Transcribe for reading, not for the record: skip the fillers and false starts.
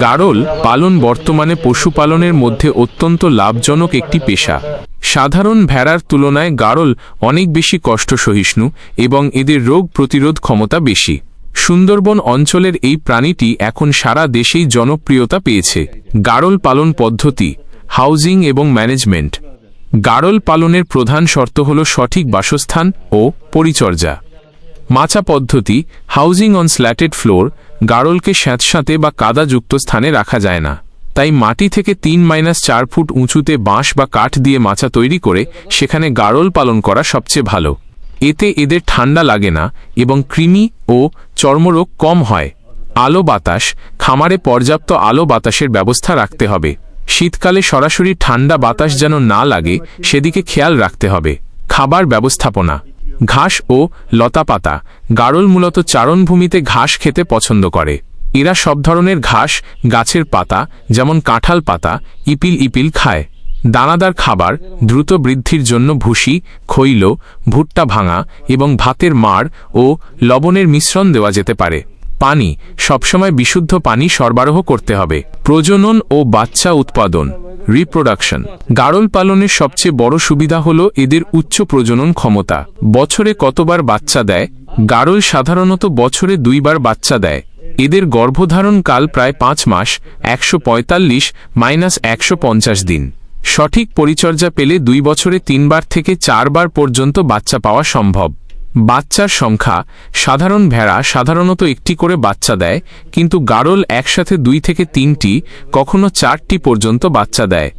গাড়ল পালন বর্তমানে পশুপালনের মধ্যে অত্যন্ত লাভজনক একটি পেশা। সাধারণ ভেড়ার তুলনায় গাড়ল অনেক বেশি কষ্ট সহিষ্ণু এবং এদের রোগ প্রতিরোধ ক্ষমতা বেশি। সুন্দরবন অঞ্চলের এই প্রাণীটি এখন সারা দেশেই জনপ্রিয়তা পেয়েছে। গাড়ল পালন পদ্ধতি, হাউজিং এবং ম্যানেজমেন্ট। গাড়ল পালনের প্রধান শর্ত হল সঠিক বাসস্থান ও পরিচর্যা। মাচা পদ্ধতি, হাউজিং অন স্ল্যাটেড ফ্লোর। গাড়লকে স্যাঁতস্যাঁতে বা কাদাযুক্ত স্থানে রাখা যায় না, তাই মাটি থেকে 3-4 ফুট উঁচুতে বাঁশ বা কাঠ দিয়ে মাচা তৈরি করে সেখানে গাড়ল পালন করা সবচেয়ে ভালো। এতে এদের ঠান্ডা লাগে না এবং কৃমি ও চর্মরোগ কম হয়। আলো বাতাস, খামারে পর্যাপ্ত আলো বাতাসের ব্যবস্থা রাখতে হবে। শীতকালে সরাসরি ঠান্ডা বাতাস যেন না লাগে সেদিকে খেয়াল রাখতে হবে। খাবার ব্যবস্থাপনা, ঘাস ও লতাপাতা। গাড়ল মূলত চারণভূমিতে ঘাস খেতে পছন্দ করে। এরা সব ধরনের ঘাস, গাছের পাতা যেমন কাঁঠাল পাতা, ইপিল খায়। দানাদার খাবার, দ্রুত বৃদ্ধির জন্য ভুসি, খৈল, ভুট্টা ভাঙা এবং ভাতের মাড় ও লবণের মিশ্রণ দেওয়া যেতে পারে। পানি, সবসময় বিশুদ্ধ পানি সরবরাহ করতে হবে। প্রজনন ও বাচ্চা উৎপাদন, রিপ্রোডাকশন। গাড়ল পালনের সবচেয়ে বড় সুবিধা হল এদের উচ্চ প্রজনন ক্ষমতা। বছরে কতবার বাচ্চা দেয়? গাড়ল সাধারণত বছরে 2 বার বাচ্চা দেয়। এদের গর্ভধারণ কাল প্রায় 5 মাস, 145-150 দিন। সঠিক পরিচর্যা পেলে 2 বছরে 3 বার থেকে 4 বার পর্যন্ত বাচ্চা পাওয়া সম্ভব। বাচ্চার সংখ্যা, সাধারণ ভেড়া সাধারণত 1টি করে বাচ্চা দেয়, কিন্তু গাড়ল একসাথে 2 থেকে 3টি, কখনো 4টি পর্যন্ত বাচ্চা দেয়।